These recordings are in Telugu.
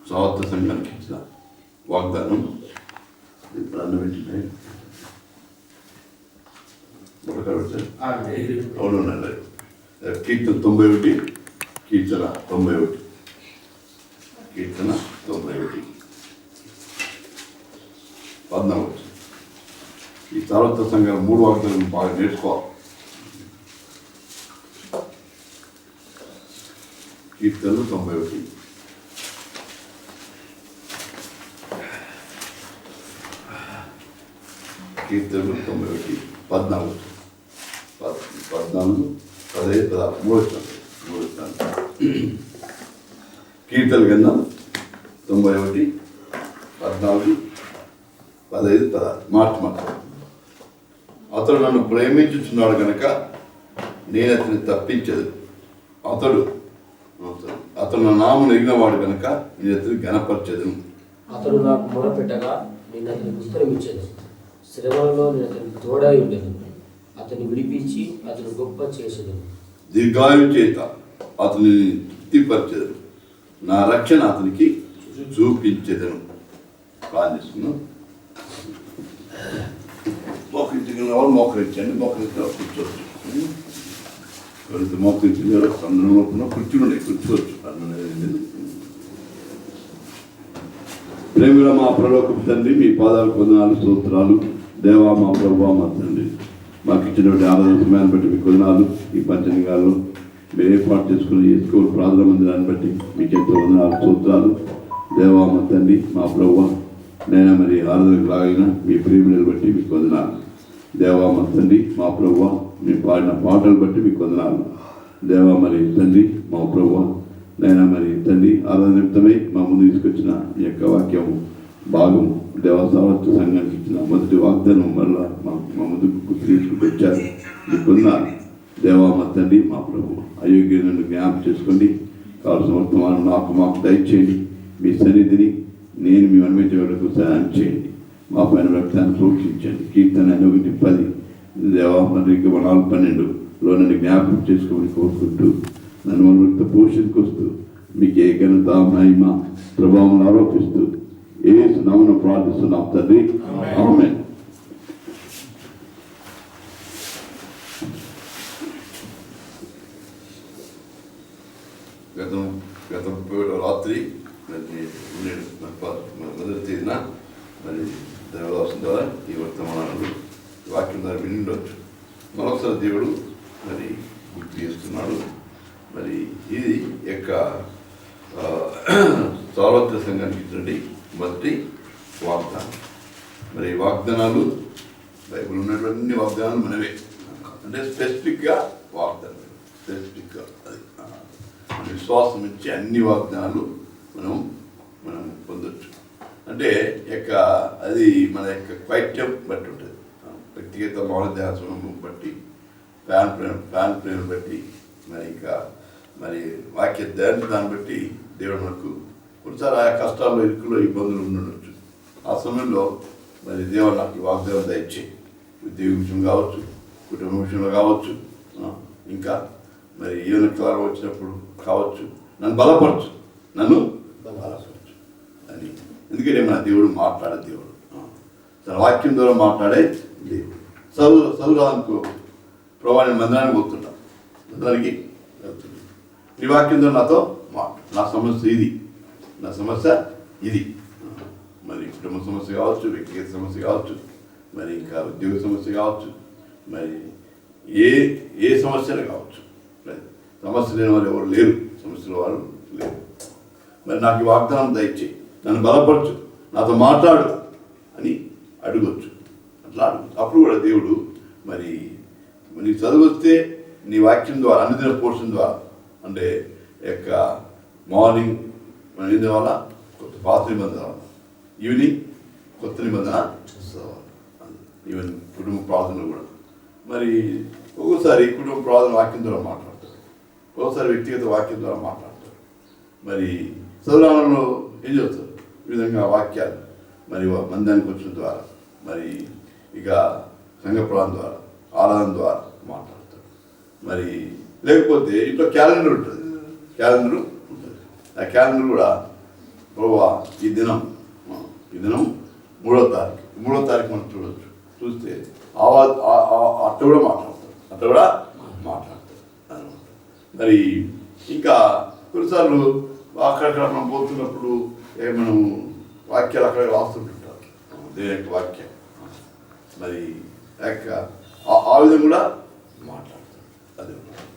స్వార్థ సంఘానికి ఇచ్చిన వాగ్దానం ఇప్పుడు అన్నబెట్టినాయి అవునండి. కీర్తన 91, కీర్తన 91, కీర్తన 91, 14. ఈ తర్వాత సంఘాలు 3 వాగ్దానం బాగా నేర్చుకోవాలి. కీర్తనలు 91, కీర్తనలు 91, 14, 15, 3 కీర్తన కింద 91, 14, 15, 16 మార్చి. అతడు నన్ను ప్రేమించుచున్నాడు కనుక నేను అతన్ని తప్పించదు. అతను నా నామమును ఎరిగినవాడు కనుక నేను అతన్ని ఘనపరచదు. అతడు నాకు మొరపెట్టగా నేను అతనికి ఉత్తరమిచ్చాను. శ్రమలలో నేను అతనికి తోడై ఉండేది. అతన్ని విడిపించి అతను గొప్ప చేసేది. దీర్ఘాయు చేత అతని తృప్తిపరచదు. నా రక్షణ అతనికి చూపించేదను. ప్లాన్ చేసుకున్నాం. మోకరించిన వాళ్ళు మోకరించండి. మోకరించిన కూర్చోవచ్చు. మోకరించిన అందరంలో కూర్చుని కూర్చోవచ్చు. ప్రేమగా మా పరలోకపు తండ్రి, మీ పాదాలు వందనాలు, స్తోత్రాలు. దేవా మా ప్రభువా మా తండ్రి, మాకు ఇచ్చినటువంటి ఆరాధన సమయాన్ని బట్టి మీకు వందనాలు. ఈ పంచనిగాలు మీరు ఏర్పాటు చేసుకుని ఈ స్కూల్ ప్రార్థన మందిరాన్ని బట్టి మీకు ఎంతో వందనాలు, స్తోత్రాలు. దేవా మా తండ్రి, మా ప్రభువా నేను మరి ఆరాధనకు రాగిన మీ ప్రేమను బట్టి మీకు వందనాలు. దేవా మా తండ్రి, మా ప్రభువా మీ పాడిన పాటలు బట్టి మీకు వందనాలు. దేవా మరి తండ్రి, మా ప్రభువా నైనా మరి తండ్రి ఆరాధన నిమిత్తమై మా ముందు తీసుకొచ్చిన ఈ యొక్క వాక్యము భాగము దేవసావత్వ సంఘానికి ఇచ్చిన మొదటి వాగ్దానం మరలా మా ముందుకు తీసుకుంటూ వచ్చారు. మీకు వందనాలు. దేవా మా తండ్రి, మా ప్రభువా అయోగ్యులను జ్ఞాపకం చేసుకోండి. కావాల్సిన వర్తమానం మాకు దయచేయండి. మీ సన్నిధిని నేను మీ అనుమతించడానికి సహాయం చేయండి. మా పైన రక్తాన్ని సూక్షించండి. కీర్తన 1:10 దేవా మరి 4:12లో నన్ను జ్ఞాపకం చేసుకోమని కోరుకుంటూ నన్ను మనతో పోషణకు వస్తూ మీకు ఏ ఘనత మహిమ ప్రభావం ఆరోపిస్తూ యేసు నామమున ప్రార్థిస్తున్నాం తండ్రి. ఆమేన్. గత 30 రాత్రి మొదటి తేదీన మరి దేవదాసం ద్వారా ఈ వర్తమానాలు వాక్యం ద్వారా విని ఉండవచ్చు. మరొకసారి దేవుడు మరి గుర్తు చేస్తున్నాడు. మరి ఇది యొక్క సార్వత్రిక సంఘానికి ఇచ్చండి మొదటి వాగ్దానం. మరి వాగ్దానాలు బైబిల్ ఉన్నటువంటి వాగ్దానాలు మనవే, అంటే స్పెసిఫిక్గా వాగ్దానం, స్పెసిఫిక్గా అది మన విశ్వాసం ఇచ్చే అన్ని వాగ్దానాలు మనం పొందొచ్చు. అంటే యొక్క అది మన యొక్క క్వైట్యం బట్టి ఉంటుంది. వ్యక్తిగత మౌనధ్యాసం బట్టి, ఫ్యాన్ ప్రేమ బట్టి, మరి ఇంకా మరి వాక్య దాన్ని బట్టి దేవుడు మనకు కొన్నిసారి ఆ కష్టాల్లో ఇరుకులో ఇబ్బందులు ఉండవచ్చు. ఆ సమయంలో మరి దేవుడు నాకు వాగ్దానం దయచేయి. ఉద్యోగ విషయం కావచ్చు, కుటుంబ విషయంలో కావచ్చు, ఇంకా మరి ఏమైనా కాలం వచ్చినప్పుడు కావచ్చు, నన్ను బలపరచు అని. ఎందుకంటే మన దేవుడు మాట్లాడే దేవుడు, తన వాక్యం ద్వారా మాట్లాడే దేవుడు. చదువురానుకో ప్రభావం మందిరానికి పోతుంటా, మందిరానికి వెళ్తున్నా, నీ వాక్యం ద్వారా నాతో నా సమస్య ఇది, మరి కుటుంబ సమస్య కావచ్చు, వ్యక్తిగత సమస్య కావచ్చు, మరి ఇంకా ఉద్యోగ సమస్య కావచ్చు, మరి ఏ సమస్యలు కావచ్చు. సమస్య లేని వారు ఎవరు లేరు, సమస్యల వారు లేరు. మరి నాకు ఈ వాగ్దానం దయచేయి, నన్ను బలపరచు, నాతో మాట్లాడు అని అడగొచ్చు. అట్లా అడగచ్చు. అప్పుడు కూడా దేవుడు మరి నీ చదివిస్తే నీ వాక్యం ద్వారా అనుదిన పోర్షన్ ద్వారా, అంటే యొక్క మార్నింగ్ మనం ఏం వల్ల కొత్త పాత నిబంధన, ఈవినింగ్ కొత్త నిబంధన చదవాలి. ఈవెన్ కుటుంబ ప్రార్థనలు కూడా మరి ఒక్కోసారి కుటుంబ ప్రార్థన వాక్యం ద్వారా మాట్లాడతారు, ఒక్కోసారి వ్యక్తిగత వాక్యం ద్వారా మాట్లాడతారు. మరి చదువులలో ఏం చేస్తారు ఈ విధంగా వాక్యాలు మరి మందిరానికి వచ్చిన ద్వారా, మరి ఇక సంఘ ప్రాంతం ద్వారా, ఆరాధన ద్వారా మాట్లాడతారు. మరి లేకపోతే ఇంట్లో క్యాలెండర్ ఉంటుంది, ఆ క్యాలెండర్ కూడా ప్రభువా ఈ దినం 3వ తారీఖు మనం చూడవచ్చు. చూస్తే అట్ట కూడా మాట్లాడతారు అనమాట. మరి ఇంకా కొన్నిసార్లు అక్కడక్కడ మనం పోతున్నప్పుడు మనం వాక్యాలు అక్కడ రాస్తుంటుంటారు, దేవుని యొక్క వాక్యం. మరి ఆ విధంగా కూడా మాట్లాడతారు. అదే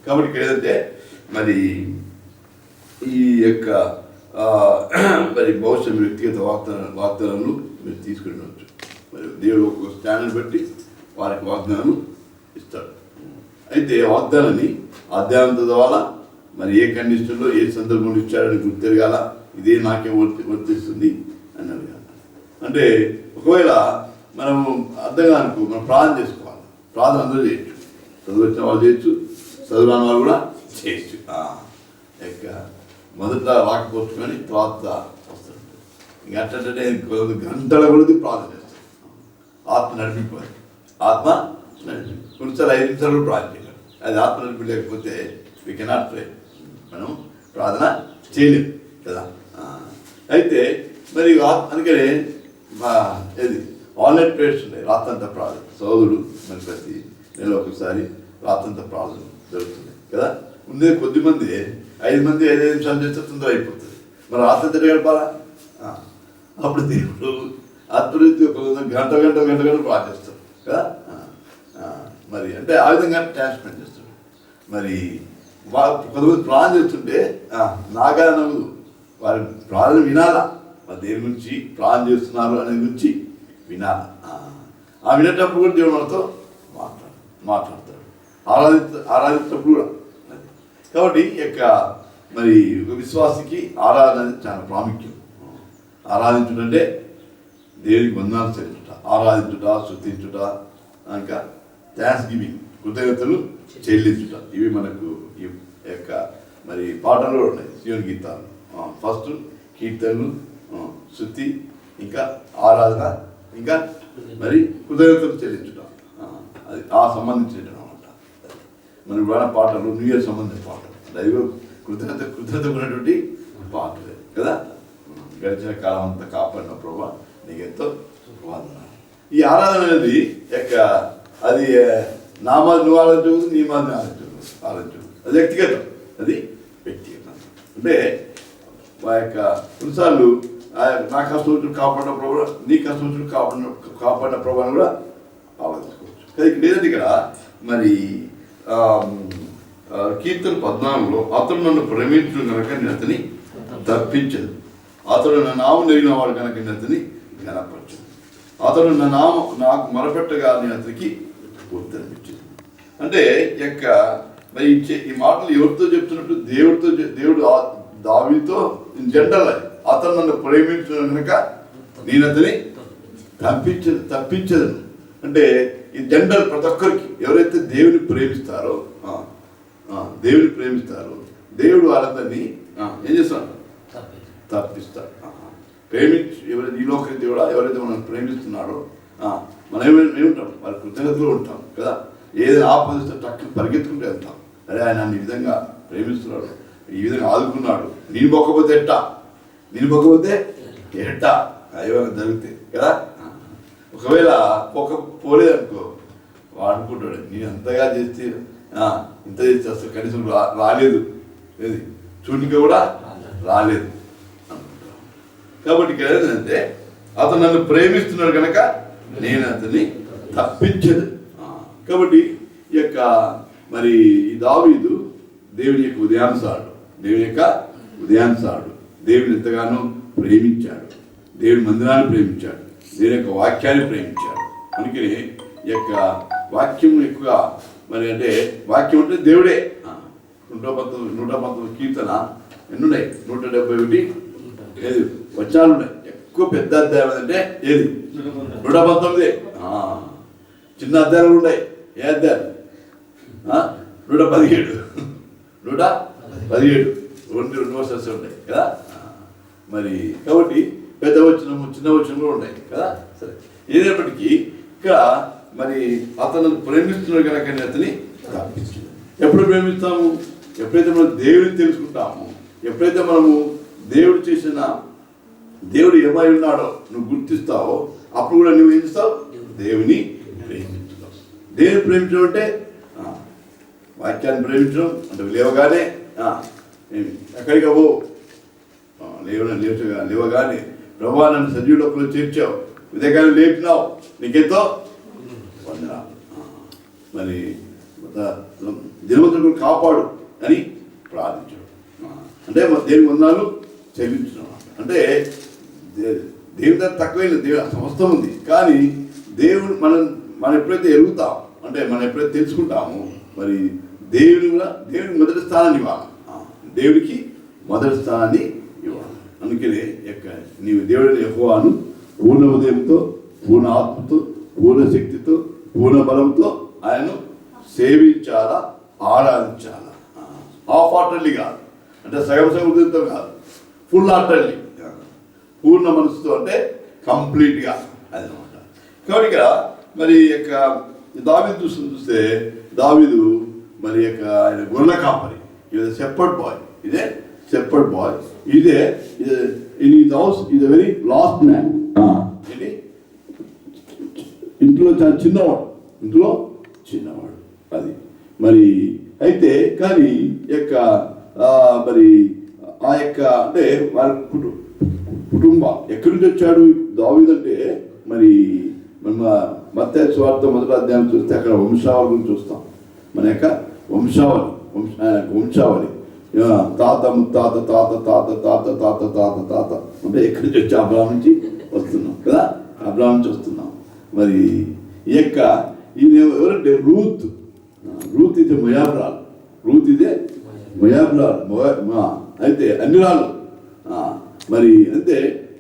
కాబట్టి ఇక్కడ ఏదంటే మరి ఈ యొక్క మరి భవిష్యత్ వ్యక్తిగత వాగ్దానాలను మీరు తీసుకుని ఉండవచ్చు. మరి దేవుడు ఒక స్టాండర్డ్ బట్టి వారికి వాగ్దానాలు ఇస్తాడు. అయితే వాగ్దానాన్ని అధ్యయనం ద్వారా మరి ఏ కండిషన్లో ఏ సందర్భంలో ఇచ్చాడని గుర్తు తిరగాల, ఇదే నాకేం వర్తిస్తుంది అని అడగాలి. అంటే ఒకవేళ మనము అర్థం కానుకో మనం ప్రార్థన చేసుకోవాలి. ప్రార్థన అందరూ చేయొచ్చు, చదువు వచ్చిన వాళ్ళు చేయొచ్చు, చదువురాని వాళ్ళు కూడా చేయొచ్చు. మొదట రాకపోవచ్చు కానీ తర్వాత వస్తుంది. ఇంక అట్లంటే గంటల కొద్ది ప్రార్థన చేస్తాం. ఆత్మ నడిపిపోవాలి. ఆత్మ నడిపి కొన్నిసార్లు 5 నిమిషాలు ప్రార్థన చేయాలి. అది ఆత్మ నడిపి లేకపోతే వీ కెనాట్ ప్రే, మనం ప్రార్థన చేయలేము కదా. అయితే మరి అందుకనే ఏది ఆన్లైన్ ప్రేయర్స్ ఉన్నాయి, రాత్రంతా ప్రార్థన. సోదరుడు మరి ప్రతి నెల ఒకసారి రాత్రంతా ప్రార్థన జరుగుతుంది కదా. ఉండే కొద్దిమంది 5 మంది 5 నిమిషాలు చేస్తే తొందర అయిపోతుంది. మరి రాత్రంతా గడపాలా? అప్పుడు దేవుడు అద్భుత గంట ప్రార్థిస్తాడు కదా. మరి అంటే ఆ విధంగా టైం స్పెండ్ చేస్తాడు. మరి కొంతమంది ప్రార్థన చేస్తుంటే నాగా నవ్వదు, వారి ప్రార్థన వినాలా, వారు దేని గురించి ప్రార్థన చేస్తున్నారు అనే గురించి వినాలా. ఆ వినేటప్పుడు కూడా దేవుడు మనతో మాట్లాడతాడు, ఆరాధించినప్పుడు కూడా. కాబట్టి మరి ఒక విశ్వాసికి ఆరాధన అనేది చాలా ప్రాముఖ్యం. ఆరాధించుటంటే దేవునికి వందనాలు చెల్లించుట, ఆరాధించుట, స్తుతించుట, ఇంకా థ్యాంక్స్ గివింగ్, కృతజ్ఞతలు చెల్లించుట. ఇవి మనకు ఈ యొక్క మరి పాటలు ఉన్నాయి, శివుని గీతాలు. ఫస్ట్ కీర్తనలు, స్తుతి, ఇంకా ఆరాధన, ఇంకా మరి కృతజ్ఞతలు చెల్లించుట. అది ఆ సంబంధించిన అనమాట. మరి వాడ పాటలు న్యూ ఇయర్ సంబంధించిన పాటలు, దైవ కృతజ్ఞత ఉన్నటువంటి పాటలు కదా. గడిచిన కాలం అంతా కాపాడిన ప్రభా నీకు ఎంతో వందనాలు. ఈ ఆరాధన అనేది అది నా మాది నువ్వు ఆలోచించు, నీ మాది ఆలోచించు. అది వ్యక్తిగతం, అది వ్యక్తిగతం. అంటే మా కొన్నిసార్లు నా కష్టం వచ్చి కాపాడిన ప్రభావ, నీ కష్టం వచ్చి కాపాడిన ప్రభావం కూడా ఆలోచించుకోవచ్చు. కానీ ఇక్కడ లేదంటే ఇక్కడ మరి కీర్తన 14లో అతను నన్ను ప్రేమించడం కనుక నేను అతని తప్పించదు, అతడు నా నామం నెరిగిన వాడు కనుక నేను అతని గణపరచదు, అతడు నా నామం నాకు మొరపెట్టగా నేను అతనికి ఉత్తరమిచ్చింది. అంటే మరి ఈ మాటలు ఎవరితో చెప్తున్నట్టు? దేవుడు దావీదుతో జనరల్, అతను నన్ను ప్రేమించడం కనుక నేను అతని తప్పించదు. అంటే ఈ జనరల్ ప్రతి ఒక్కరికి ఎవరైతే దేవుని ప్రేమిస్తారో దేవుడు వాళ్ళందరినీ ఏం చేస్తాడు? తప్పిస్తాడు. ప్రేమించి ఎవరైతే ఈ లోక దేవుడా ఎవరైతే మనం ప్రేమిస్తున్నాడో మనం ఏముంటాం? వారి కృతజ్ఞతలో ఉంటాం కదా. ఏదైనా ఆపదిస్తే టక్కున పరిగెత్తుకుంటూ వెళ్తాం. అరే ఆయన నన్ను ఈ విధంగా ప్రేమిస్తున్నాడు, ఈ విధంగా ఆదుకున్నాడు, నేను మొక్కపోతే ఎట్టా ఏమైనా జరిగితే కదా. ఒకవేళ పోలేదనుకో వాడుకుంటాడు, నేను అంతగా చేస్తే ఇంత చేస్తే అసలు కనీసం రాలేదు, ఏది చూడనికి కూడా రాలేదు అనుకుంటాను. కాబట్టి ఇక్కడ ఏంటంటే అతను నన్ను ప్రేమిస్తున్నాడు కనుక నేను అతన్ని తప్పించదు. కాబట్టి ఈ మరి ఈ దావీదు దేవుని యొక్క ఉదయానుసారుడు, దేవుని ఎంతగానో ప్రేమించాడు, దేవుని మందిరాన్ని ప్రేమించాడు, దేవుని యొక్క వాక్యాన్ని ప్రేమించాడు. అందుకని ఈ వాక్యం ఎక్కువ మరి అంటే వాక్యం అంటే దేవుడే. 119 కీర్తన ఎన్నున్నాయి? 171 ఏది వచనాలు ఉన్నాయి. ఎక్కువ పెద్ద అధ్యాయం అంటే ఏది? 119. చిన్న అధ్యాయాలు ఉన్నాయి. ఏ అధ్యాయం? 117 రెండు వర్షాలు ఉన్నాయి కదా. మరి కాబట్టి పెద్ద వచనము చిన్న వచనం కూడా ఉన్నాయి కదా. సరే, ఏదైనప్పటికీ ఇక్కడ మరి అతను ప్రేమిస్తున్నాడు కనుక అతని తప్పించింది. ఎప్పుడు ప్రేమిస్తాము? ఎప్పుడైతే మనం దేవుడిని తెలుసుకుంటాము, ఎప్పుడైతే మనము దేవుడు చేసిన దేవుడు ఏమై ఉన్నాడో నువ్వు గుర్తిస్తావో అప్పుడు కూడా నువ్వు ఏం చేస్తావు? దేవుని ప్రేమించుతావు. దేవుని ప్రేమించడం అంటే వాక్యాన్ని ప్రేమించడం అంటే లేవగానే ఎక్కడికి పో లేవగానే ప్రభువా నన్ను సజీవులకు చేర్చావు, ఉదయకాలం లేపినావు, నీకెంతో వందనాలు. మరి దినవంతుడు కాపాడు అని ప్రార్థించాడు. అంటే దేవుని వందనాలు చెల్లించడం అంటే దేవుని దగ్గర తక్కువైన దేవుని సమస్తం ఉంది. కానీ మనం ఎప్పుడైతే ఎరుగుతాం అంటే మనం ఎప్పుడైతే తెలుసుకుంటామో మరి దేవునికి మొదటి స్థానాన్ని ఇవ్వాలి. దేవుడికి మొదటి స్థానాన్ని ఇవ్వాలి. అందుకనే నీవు దేవుడిని యెహోవాను పూర్ణ ఉదయంతో, పూర్ణ ఆత్మతో, పూర్ణ శక్తితో, పూర్ణ బలంతో ఆయనను సేవించాలా, ఆరాధించాలా. హాఫ్ హార్టెడ్లీ కాదు, అంటే సగం ఉదయంతో కాదు, ఫుల్ హార్టెడ్లీ, పూర్ణ మనసుతో అంటే కంప్లీట్గా అది అనమాట. కాబట్టి ఇక్కడ మరి దావీదు చూస్తే దావీదు మరి ఆయన గొర్రెల కాపరి, ఇది షెపర్డ్ బాయ్, ఇదే షెపర్డ్ బాయ్, ఇదే in his house is a very last man. ఇది ఇంట్లో చాలా చిన్నవాడు అది మరి. అయితే కానీ మరి అంటే వారి కుటుంబం ఎక్కడి నుంచి వచ్చాడు దావీదు అంటే మరి మత్తయి సువార్త మొదటి అధ్యాయం చూస్తే అక్కడ వంశావళి గురించి చూస్తాం. మన యొక్క వంశావళి తాత ముత్తాత తాత తాత తాత తాత తాత తాత అంటే ఎక్కడి నుంచి వచ్చి అబ్రాహం నుంచి వస్తున్నాం కదా, అబ్రాహం నుంచి వస్తున్నాం. మరి ఈయన ఎవరంటే రూత్ ఇదే మొయాబురాలు, అయితే అన్ని రాళ్ళు మరి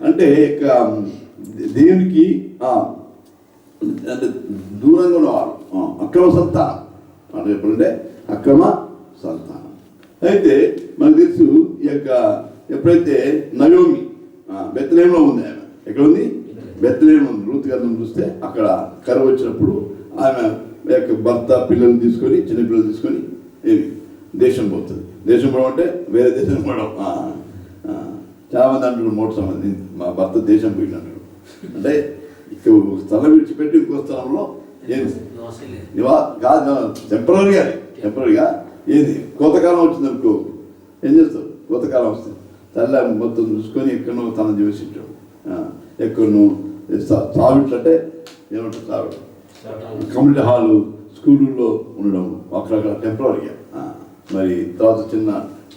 అంటే దేవునికి అంటే దూరంగా ఉన్నవారు అక్రమ సంతానం అంటే ఎప్పుడంటే అక్రమ సంతానం. అయితే మనకు తెలుసు ఎప్పుడైతే నయోమి బెత్లెహేంలో ఉంది, ఆమె ఎక్కడ ఉంది? బెత్లెహేం ఉంది. రూత్ గారిని చూస్తే అక్కడ కరువు వచ్చినప్పుడు ఆమె భర్త పిల్లలు తీసుకొని, చిన్నపిల్లలు తీసుకొని దేశం పోతుంది. దేశం పోవడం అంటే వేరే దేశం పోవడం. చాలా మంది అంటున్నారు, మోటార్ మంది మా భర్త దేశం పోయింది అంటారు. అంటే ఇక్కడ స్థలం విడిచిపెట్టి ఇంకో స్థలంలో కాదు, టెంపరీగా ఏది కోతకాలం వచ్చింది అనుకో, ఏం చేస్తావు? కోతకాలం వస్తుంది తల్లి మొత్తం చూసుకొని ఎక్కడో తన జీవించాడు. ఎక్కడో సావిట్లు అంటే ఏమంటారు, సావిట్లు కమ్యూనిటీ హాలు, స్కూళ్ళలో ఉండడం, అక్కడక్కడ టెంపరీగా మరి తర్వాత చిన్న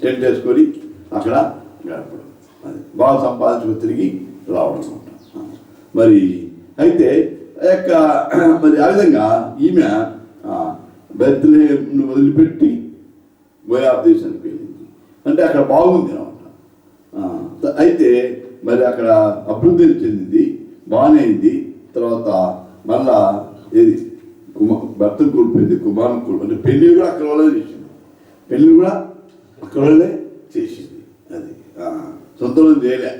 టెంట్ వేసుకొని అక్కడ గడపడం, అది బాగా సంపాదించుకొని తిరిగి రావడం అనమాట. మరి అయితే మరి ఆ విధంగా ఈమె బెత్లెహేంను వదిలిపెట్టి మోయాబు దేశానికి వెళ్ళింది. అంటే అక్కడ బాగుంది అనమాట. అయితే మరి అక్కడ అభివృద్ధి చెందింది, బాగానే అయింది. తర్వాత మళ్ళా ఏది భర్తను కోల్పోయింది, కుమారుని కోల్పోయింది. అంటే పెళ్లి కూడా అక్కడ వాళ్ళే చేసింది, అది సొంతంలో చేయలే.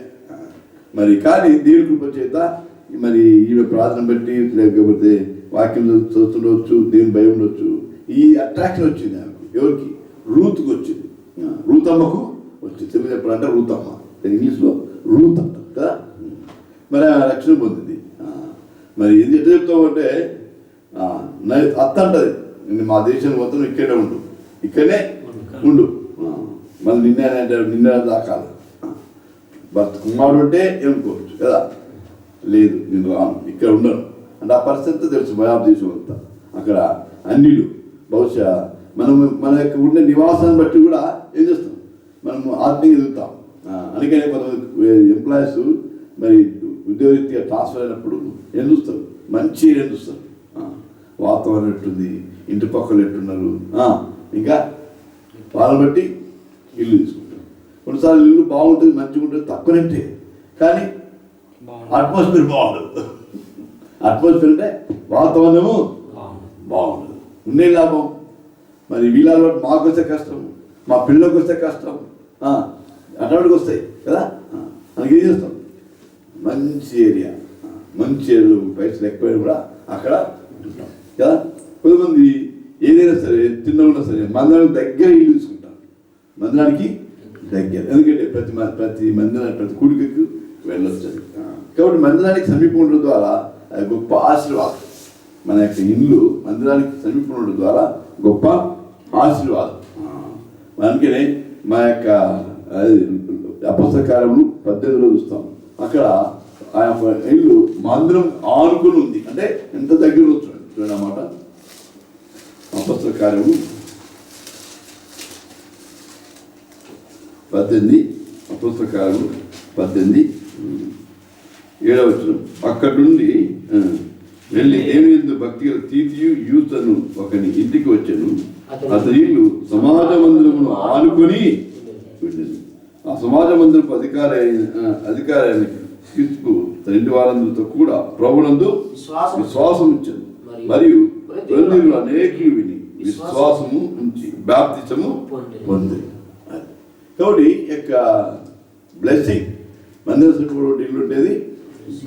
మరి కానీ దేవుని కృప చేత మరి ఈమె ప్రార్థన బట్టి లేకపోతే వాక్యం చదువుతుండవచ్చు, దేవుని భయం ఉండొచ్చు, ఈ అట్రాక్షన్ వచ్చింది ఆమెకు. ఎవరికి? రూత్కి వచ్చింది, రూతమ్మకు వచ్చింది. తెలుగు చెప్పాలంటే రూతమ్మ, ఇంగ్లీష్లో రూత్ అంటారు కదా. మరి ఆ రక్షణ పొందింది. మరి ఇది ఎట్లా చెప్తావు అంటే అత్త అంటది, మా దేశానికి మొత్తం ఇక్కడనే ఉండు మళ్ళీ నిన్న దాకాలి. భర్త కుమారుడు అంటే ఏమనుకోవచ్చు కదా, లేదు నేను రాను, ఇక్కడ ఉండను అంటే ఆ పరిస్థితి తెలుసు. మోయాబు దేశం అంతా అక్కడ అన్నిలు బహుశా మన యొక్క ఉండే నివాసాన్ని బట్టి కూడా ఏం చేస్తాం, మనము ఆత్మీయంగా ఎదుగుతాం. అందుకనే కొంతమంది ఎంప్లాయీస్ మరి ఉద్యోగరీత్యా ట్రాన్స్ఫర్ అయినప్పుడు ఏం చూస్తారు, మంచి ఏం చూస్తారు, వాతావరణం ఎట్టుంది, ఇంటి పక్కలు ఎట్టున్నారు, ఇంకా వాళ్ళని బట్టి ఇల్లు తీసుకుంటారు. కొన్నిసార్లు ఇల్లు బాగుంటుంది, మంచిగా ఉంటుంది, తక్కువనంటే కానీ అట్మాస్ఫియర్ బాగుండదు. అట్మాస్ఫియర్ అంటే వాతావరణము బాగుండదు, ఉండే లాభం. మరి వీళ్ళ మాకు వస్తే కష్టం, మా పిల్లలకు వస్తే కష్టం, అటువంటికి వస్తాయి కదా. మనకి ఏం చేస్తాం, మంచి ఏరియా, మంచి ఏరియాలో పైసలు ఎక్కువైనా కూడా అక్కడ ఉంటుంటాం కదా. కొంతమంది ఏదైనా సరే తిన్నా సరే మందిరానికి దగ్గర ఇల్లు తీసుకుంటారు, మందిరానికి దగ్గర. ఎందుకంటే ప్రతి మందిరానికి ప్రతి కుడికి వెళ్ళొచ్చు. కాబట్టి మందిరానికి సమీపం ఉండడం ద్వారా అది గొప్ప ఆశీర్వాదం. మన యొక్క ఇల్లు మందిరానికి సమీపం ఉండడం ద్వారా గొప్ప ఆశీర్వాదం. అందుకనే మా యొక్క అపొస్తల కార్యములు 18లో చూస్తాం. అక్కడ ఆ యొక్క ఇల్లు మందిరం ఆనుకుని ఉంది. అంటే ఎంత దగ్గర వస్తుంది చూడండి అన్నమాట. అపొస్తల కార్యములు 18, అపొస్తల కార్యములు 18:7 అక్కడి నుండి వెళ్ళి దేవుని భక్తి గల తీతియు యూతను ఒకని ఇంటికి వచ్చాను. అతని ఇల్లు సమాజ మందిరమును ఆనుకొని వెళ్ళింది. ఆ సమాజ మందిరపు అధికారి క్రీస్తుకు తన ఇంటి వారందరితో కూడా ప్రభునందు విశ్వాసం ఇచ్చాను. మరియు ప్రజలు అనేకులు విని విశ్వాసము నుంచి బాప్తిసము పొంది. కాబట్టి యొక్క బ్లెస్సింగ్ మందిర ఇల్లు ఉండేది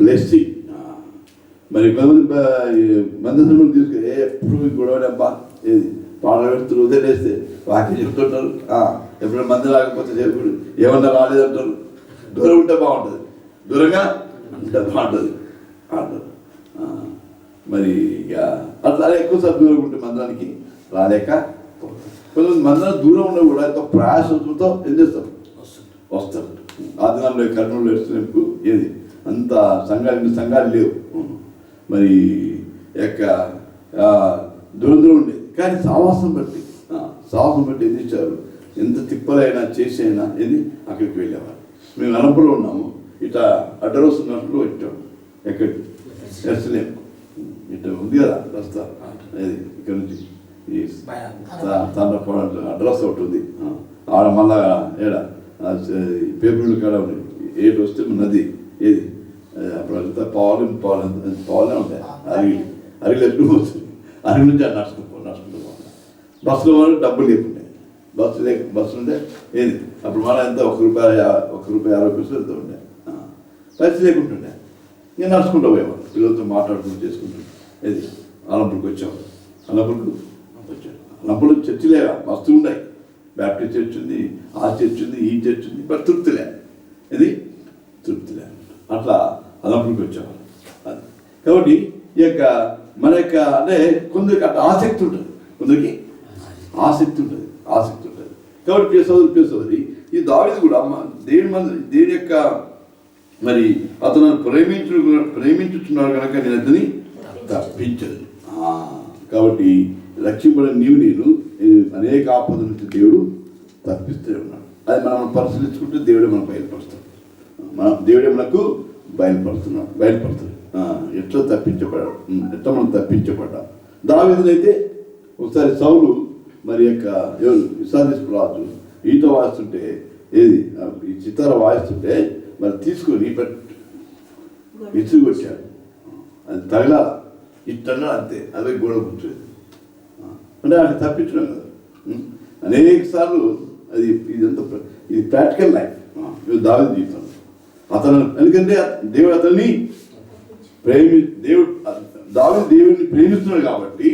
బ్లెస్సింగ్. మరి మందిరం తీసుకుని ఎప్పుడు గొడవడబ్బా ఏది పాటలు పెడుతున్నారు, వదిలేస్తే వాక్యం చెప్తుంటారు. ఎప్పుడు మంది రాకపోతే చెప్పుడు ఏమన్నా రాలేదంటారు. దూరం ఉంటే బాగుంటుంది, దూరంగా ఉంటే బాగుంటుంది అంటారు. మరి ఇక అట్లా ఎక్కువసార్లు దూరం ఉంటే మందిరానికి రాలేక కొంతమంది మందిరం దూరం ఉన్న కూడా ఎంతో ప్రయాసంతో ఏం చేస్తారు, వస్తారు. ఆ దినాల్లో కర్నూలు వేస్తున్నప్పుడు ఏది అంత సంఘాలు లేవు. మరి యొక్క దూరం ఉండేది. కానీ సాహసం బట్టి ఏం ఇచ్చారు, ఎంత తిప్పలైనా చేసైనా ఏది అక్కడికి వెళ్ళేవారు. మేము అనంతపురంలో ఉన్నాము. ఇట్లా అడ్డరోస్ ఉన్నప్పుడు వచ్చాం. ఎక్కడికి ఎస్లేం ఇట్లా ఉంది కదా రస్తా, అది ఇక్కడ నుంచి తండ్రపాడు అడ్రస్ ఒకటి ఉంది. ఆడ మళ్ళా ఏడ పేపర్లు కాడ ఏడు వస్తే నది ఏది అప్పుడు అంతా పావులే ఉంటాయి. అరిగిలు ఎప్పుడు వస్తుంది. అరిగి నుంచి నడుచుకుంటూ బస్సులో వాళ్ళు డబ్బులు లేకుండే, బస్సు ఉంటే ఏది అప్పుడు మన ఎంత ₹1.50 ఎంత ఉండే. పైసలు లేకుంటుండే. నేను నడుచుకుంటూ పోయేవాడు. పిల్లలతో మాట్లాడుకుంటూ చేసుకుంటూ ఏది అలంపుడికి వచ్చేవాడు. అలంపుడికి వచ్చాడు. అలంపుడు చర్చి లేవా, మస్తు ఉన్నాయి. బ్యాప్టిస్ట్ చర్చ్ ఉంది, ఆ చర్చ్ ఉంది, ఈ చర్చ్ ఉంది. బట్ తృప్తిలే, ఇది తృప్తిలే. అట్లా అలంపుడికి వచ్చేవాడు. అది కాబట్టి ఈ యొక్క మన యొక్క అంటే కొందరికి అట్లా ఆసక్తి ఉంటుంది, కొందరికి ఆసక్తి ఉంటుంది. కాబట్టి పేసోదరి ఈ దావీదు కూడా దేవుని యొక్క మరి అతను ప్రేమించుతున్నాడు కనుక నేను అతని తప్పించదు. కాబట్టి రక్షింపబడిన నేను అనేక ఆపద నుంచి దేవుడు తప్పిస్తూనే ఉన్నాడు. అది మనం పరిశీలించుకుంటే దేవుడే మనం బయలుపరుస్తాడు. దేవుడే మనకు బయలుపరుస్తాడు. ఎట్లా మనం తప్పించబడ్డా. దావీదునైతే ఒకసారి సౌలు మరి యొక్క ఎవరు ఇస్రాయేలు రాజు ఈత వాయిస్తుంటే ఏది ఈ చిత్తార వాయిస్తుంటే మరి తీసుకొని విసుగొచ్చాడు. అది తగలా ఇట్టన్నా అంతే, అదే గోడ కూర్చోదు. అంటే అక్కడ తప్పించడం కదా. అనేక సార్లు అది ఇది ప్రాక్టికల్ లైఫ్. దావీదు జీవితం అతను ఎందుకంటే దేవుడు అతన్ని దావీదు దేవుడిని ప్రేమిస్తున్నాడు కాబట్టి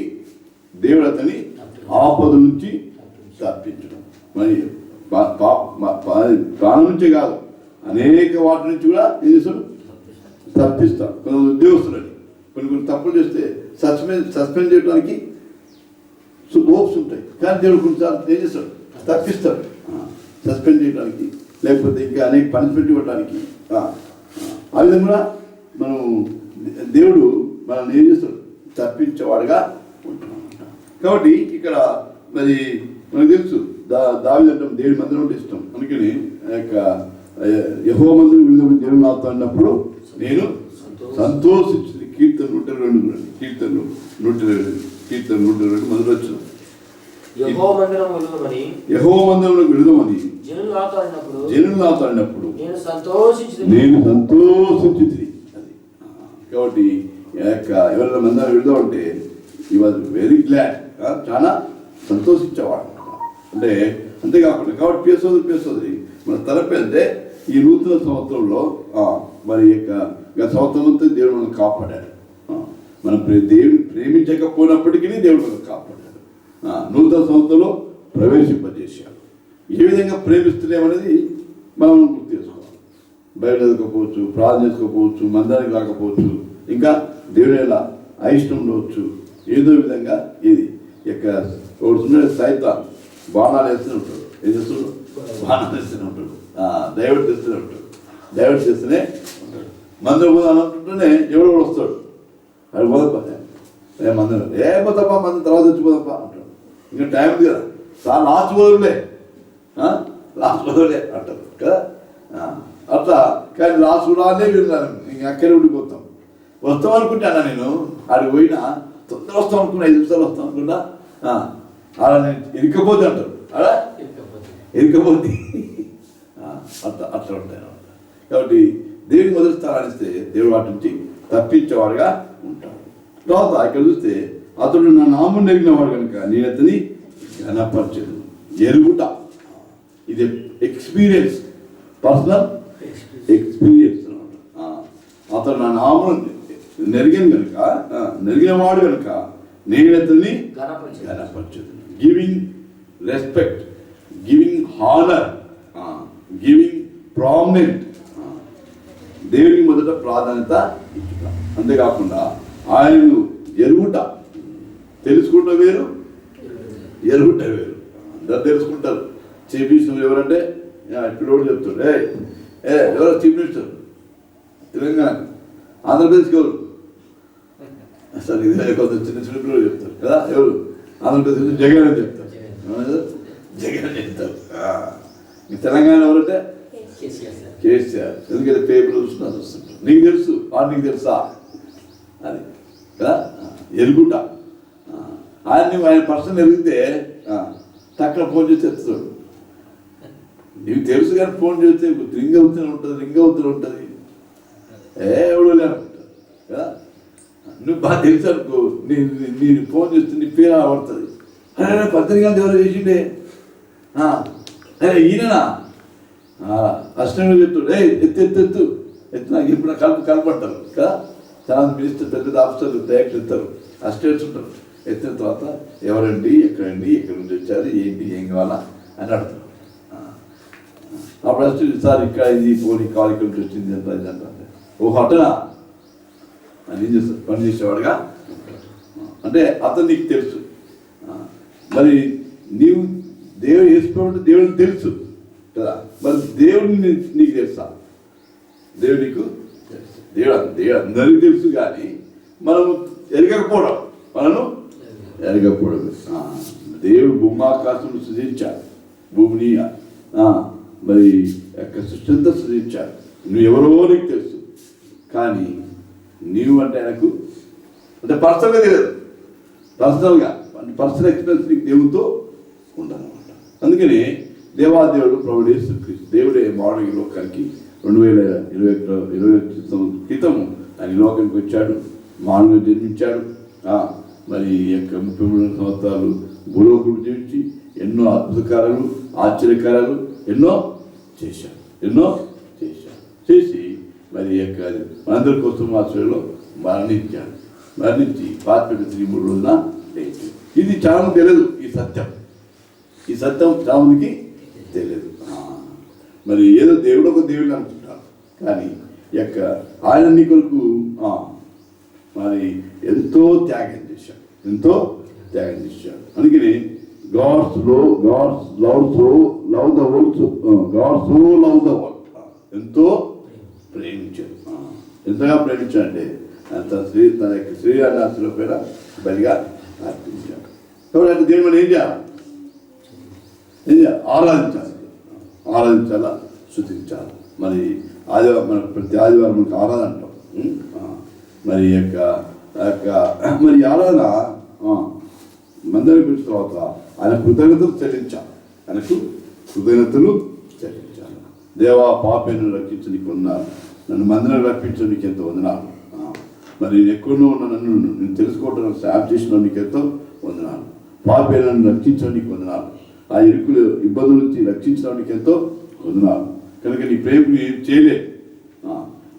దేవుడు అతన్ని ఆపద నుంచి తప్పించడం. మరి ప్రాణం నుంచే కాదు, అనేక వాటి నుంచి కూడా ఏం చేస్తాడు, తప్పిస్తాడు. కొంతమంది ఉద్యోగస్తులని కొన్ని తప్పులు చేస్తే సస్పెండ్ చేయడానికి హోప్స్ ఉంటాయి. కానీ దేవుడు కొన్నిసార్లు ఏం చేస్తాడు, తప్పిస్తాడు. సస్పెండ్ చేయడానికి లేకపోతే ఇంకా అనేక పనిష్మెంట్ ఇవ్వడానికి. ఆ విధంగా మనం దేవుడు మనల్ని ఏం చేస్తాడు, తప్పించేవాడుగా ఉంటున్నాం. కాబట్టి ఇక్కడ మరి మనకు తెలుసు దావీదు అంటే దేవుడి మందిరం అంటే ఇష్టం. అందుకని యొక్క యెహోవా మందిరం విడుదల దేవుడు నాతో అన్నప్పుడు నేను సంతోషించింది. కీర్తన 122 మొదలు వచ్చిన యెహోవా మందిరంలో విడుదమని జనులు నాతో అన్నప్పుడు నేను సంతోషించింది. అది కాబట్టి ఎవరైనా మందిరం విడుదల అంటే ఈ వాజ్ వెరీ గ్లాడ్, చాలా సంతోషించేవాడు. అంటే అంతేకాకుండా కాబట్టి పేసోదరి మన తరపు అంటే ఈ నూతన సంవత్సరంలో మరి యొక్క గత సంవత్సరం అంతా దేవుడు మనల్ని కాపాడాడు. మనం దేవుని ప్రేమించకపోయినప్పటికీ దేవుడు మనల్ని కాపాడాడు. నూతన సంవత్సరంలో ప్రవేశింపజేశాడు. ఏ విధంగా ప్రేమిస్తున్నామనేది మనం గుర్తు చేసుకోవాలి. బయట చదువుకోవచ్చు, ప్రార్థన చేసుకోకపోవచ్చు, మందిరానికి రాకపోవచ్చు, ఇంకా దేవుని ఎలా అయిష్టం ఉండవచ్చు. ఏదో విధంగా ఇది యొక్క సైతాన్ బాణాలు వేస్తూనే ఉంటాడు. ఏం చేస్తున్నాడు? బాణాలు వేస్తూనే ఉంటాడు. డైవర్ట్ చేస్తూనే ఉంటాడు. డైవర్ట్ చేస్తూనే ఉంటాడు. మందిరం పోదాం అనుకుంటూనే ఎవడో వస్తాడు. అది పోదప్ప మందిరం పోతాపా, మందిరం తర్వాత వచ్చిపోదప్పా అంటాడు. ఇంకా టైం ఉంది కదా, సార్ లాస్ట్ పోదులే అంటారు కదా. అట్లా కానీ లాస్ట్ కూడా విన్నాను. ఇంక అక్కడే ఉండిపోతాం. వస్తాం అనుకుంటానా నేను, ఆడికి పోయినా తొందర వస్తాం అనుకున్నా, 5 నిమిషాలు వస్తాం అనుకున్నా, ఆడ నేను ఇరికపోతే అంటారు. ఆడ ఇరికపోతే అట్లా ఉంటాయి అన్నమాట. కాబట్టి దేవుని మొదటి స్థానాన్ని ఇస్తే దేవుడు వాటి నుంచి తప్పించేవాడుగా ఉంటాడు. తర్వాత ఇక్కడ చూస్తే అతడు నా నామం నెరిగినవాడు కనుక నేను అతని ఘనపరచదు. ఎరుగుట, ఇది ఎక్స్పీరియన్స్, పర్సనల్ ఎక్స్పీరియన్స్ అనమాట. అతడు నా నామం నెరిగినవాడు కనుక నేను అతన్ని ఘనపరచదు. Giving respect, giving honour, giving prominent, దేవునికి మొదట ప్రాధాన్యత ఇచ్చుట. అంతేకాకుండా ఆయనను ఎరుగుట, తెలుసుకుంట వేరు, ఎరుగుట వేరు. అందరు తెలుసుకుంటారు. చీఫ్ మినిస్టర్ ఎవరంటే ఇప్పుడు కూడా చెప్తాడు, ఎవరో చీఫ్ మినిస్టర్ తెలంగాణ, ఆంధ్రప్రదేశ్కి ఎవరు అసలు ఇదే కొంత చిన్న చిన్న పిల్లలు చెప్తారు కదా. ఎవరు ఆంధ్రప్రదేశ్ జగన్ అని చెప్తారు, జగన్ అని చెప్తారు. తెలంగాణ ఎవరంటే కేసీఆర్. ఎందుకంటే పేపర్ చూస్తున్నారు, చూస్తుంటారు. నీకు తెలుసు, నీకు తెలుసా అది కదా. ఎరుగుట, ఆయన పర్సన్ ఎరిగితే తక్కువ ఫోన్ చేసి ఎత్తుతాడు. నీకు తెలుసు కానీ ఫోన్ చేస్తే రింగ్ అవుతూనే ఉంటుంది. ఎవడో లేకుంటారు కదా. నువ్వు బాగా తెలుసు అనుకో, నేను ఫోన్ చేస్తే నీ పేరు పడుతుంది. అరే 18 గంటలు ఎవరో చేసిండే, అరే ఈయననా అష్టంగా చెప్తాడు, ఎత్తు నాకు ఎప్పుడు కలపంటారు కదా. చాలా మినిస్టర్ పెద్ద ఆఫీసర్లు డైరెక్టర్ ఇస్తారు, అసిస్టెంట్స్ ఉంటారు. ఎత్తిన తర్వాత ఎవరండి, ఎక్కడండి, ఎక్కడి నుంచి వచ్చారు, ఏంటి, ఏం కావాలా అని అడుగుతారు. అప్పుడు అసిస్టెంట్, సార్ ఇక్కడ ఇది పోనీ కాల్ ఇక్కడ నుంచి వచ్చింది అంటే ఓ హటనా అని ఏం చేస్తారు, పని చేసేవాడుగా. అంటే అతను నీకు తెలుసు. మరి నీవు దేవుడు వేసుకోవాలంటే దేవుడికి తెలుసు కదా. మరి దేవుడిని నీకు తెలుసా? దేవుడు నీకు తెలుసు. దేవుడు అందరికీ తెలుసు, కానీ మనము ఎరగకపోవడం, దేవుడు భూమాకాశం సృజించాడు, భూమిని మరి యొక్క సృష్టి అంతా సృజించాడు. నువ్వెవరో నీకు తెలుసు, కానీ నీవు అంటే ఆయనకు అంటే పర్సనల్గా తెలియదు. పర్సనల్ ఎక్స్పీరియన్స్ నీకు దేవుడితో ఉండదన్నమాట. అందుకని దేవాదేవుడు ప్రభువు యేసుక్రీస్తు దేవుడే మానవ లోకానికి 2021 సంవత్సరం క్రితం ఆయన లోకానికి వచ్చాడు, మానవుడు జన్మించాడు. మరి ఈ యొక్క 33 సంవత్సరాలు భూలోకుడు జీవించి ఎన్నో అద్భుతకారాలు, ఆశ్చర్యకారాలు ఎన్నో చేశాడు. చేసి మరి ఈ యొక్క మనందరి కోసం ఆశ్రయంలో మరణించి పాతిపెట్టి 3 రోజున లేచి. ఇది చాలా తెలియదు. ఈ సత్యం చాలా మందికి తెలియదు. మరి ఏదో దేవుడు ఒక దేవుడు అనుకుంటారు, కానీ యొక్క ఆయన నీ కొరకు మరి ఎంతో త్యాగం చేశాడు. అందుకని గాడ్స్ లవ్ ద వరల్డ్ ఎంతో ప్రేమించాడు. ఎంతగా ప్రేమించాడంటే తన యొక్క శ్రీరాజాసుల పేర బలిగా అర్పించాడు. కాబట్టి దేవుడు మనం ఏం చేయాలి? ఆరాధించాలా, స్తుతించాలి. మరి ఆదివారం మన ప్రతి ఆదివారం మనకు ఆరాధన అంటాం. మరి మరి ఆరాధన మందిరం పిలిచిన తర్వాత ఆయన కృతజ్ఞతలు చెల్లించాలి. దేవా, పాపేను రక్షించి నీకు వందనాలు, నన్ను మందిరం రప్పించు నీకు ఎంతో వందనాలు. మరి నేను ఎక్కడో ఉన్న నన్ను నేను తెలుసుకోవడం సాయం చేసిన నీకు ఎంతో వందనాలు. పాపేను నన్ను రక్షించడం నీకు వందనాలు. ఆ ఇరుకులు ఇబ్బందుల నుంచి రక్షించడం నీకు ఎంతో వందనాలు. కనుక నీ ప్రేమకు ఏం చేయలేదు,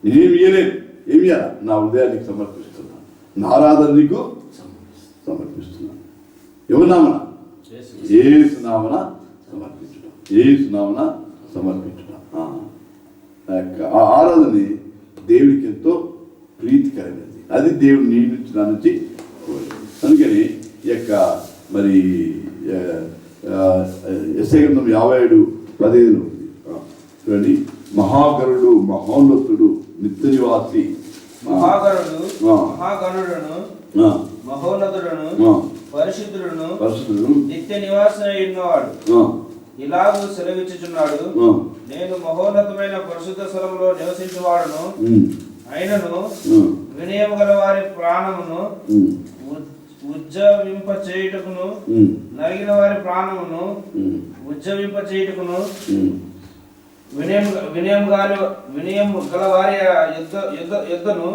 నేనేమి ఇయ్యలేదు. ఏమి ఇయ్యాలా? నా హృదయానికి సమర్పిస్తున్నాను, నా ఆరాధన నీకు సమర్పిస్తున్నాను. ఎవరి నామన? యేసు నామన సమర్పించడం. ఆ ఆరాధన దేవుడికి ఎంతో ప్రీతికరమైనది. అది దేవుడు నీ నుంచి నా నుంచి కోరేది. అందుకని ఈ యొక్క మరి యెషయా గ్రంథం 57:15 ఉంది. చూడండి, మహాగరుడు, మహోన్నతుడు, నిత్య నివాసి, మహాగణుడును, మహోన్నతుడును, పరిశుద్ధుడును, నిత్య నివాసమై ఉన్నవాడు ఇలాగూ సెలవిచ్చుచున్నాడు, నేను మహోన్నతమైన పరిశుద్ధ స్థలములో నివసించువాడును, అయినను వినయము గల వారి ప్రాణమును ఉజ్జవింప చేయుటకును, నలిగిన వారి ప్రాణమును ఉజ్జవింప చేయుటకును, వినయం గల వారి యుద్ధను,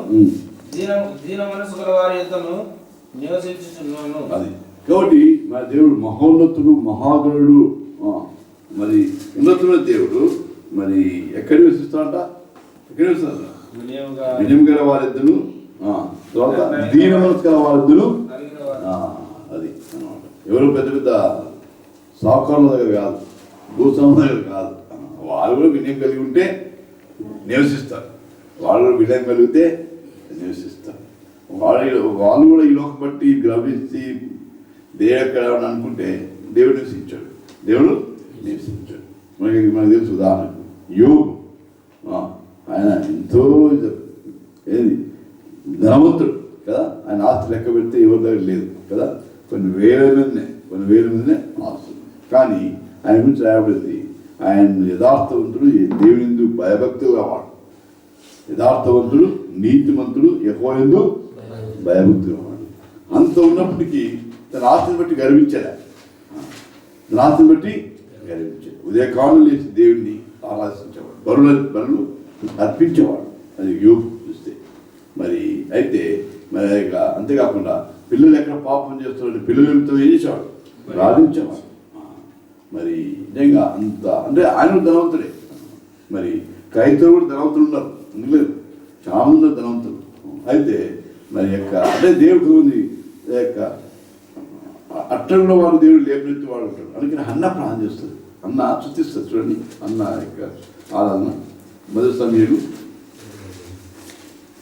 దీన మనసు గల వారి యుద్ధను నివసించుచున్నాను. అది కాబట్టి మన దేవుడు మహోన్నతుడు, మహాగణుడు, మరి ఉన్నతుడైన దేవుడు మరి ఎక్కడ నివసిస్తాడంట? ఎక్కడ నివసిస్తాడు? వినయం గల వారిద్దరు, తర్వాత దీన మనసు గల వారిద్దరు. అది అన్నమాట. ఎవరు పెద్ద పెద్ద సాకారుల దగ్గర కాదు, భూస్వాముల దగ్గర కాదు. వాళ్ళు కూడా వినయం కలిగి ఉంటే నివసిస్తారు. వాళ్ళు కూడా వినయం కలిగితే నివసిస్తారు. వాళ్ళు కూడా ఈ లోకం బట్టి గ్రహించి దేవుడు ఎక్కడ అనుకుంటే దేవుడు నివసించాడు. దేవుడు నివసించాడు. మనకు తెలుసు. ఉదాహరణకు యోగు, ఆయన ఎంతో ఏది ధనవంతుడు కదా. ఆయన ఆస్తి లెక్క పెడితే ఎవరి దగ్గర లేదు కదా. కొన్ని వేల మీదనే ఆస్తులు. కానీ ఆయన గురించి రాయబడింది, ఆయన యథార్థవంతుడు, దేవుని యందు భయభక్తులుగా వాడు. యథార్థవంతుడు, నీతిమంతుడు, యెహోవా యందు భయభక్తులుగా వాడు. అంత ఉన్నప్పటికీ తన ఆస్తిని బట్టి గర్వించాడు. తన ఆస్తిని బట్టి గర్వించాడు. ఉదయకాలం లేచి దేవుణ్ణి ఆరాధించేవాడు, బలులు అర్పించేవాడు. అది యోగు చూస్తే. మరి అయితే మరి అంతేకాకుండా పిల్లలు ఎక్కడ పాపం చేస్తున్నాడు, పిల్లలతో ఏం చేసేవాడు? ప్రార్థించేవాడు. మరి నిజంగా అంత అంటే ఆయన ధనవంతుడే. మరి క్రైస్తవులు కూడా ధనవంతులు ఉన్నారు, అందులేదు, చాలా మంది ధనవంతులు. అయితే మరి యొక్క అంటే దేవుడు ఉంది యొక్క అట్టంలో వాళ్ళు దేవుడు లేపనెత్తి వాడు ఉంటాడు. అందుకని అన్న ప్రాణం చేస్తుంది, అన్న శుద్ధిస్తుంది. చూడండి, అన్న యొక్క ఆరాధన. మొదటి సమయాలు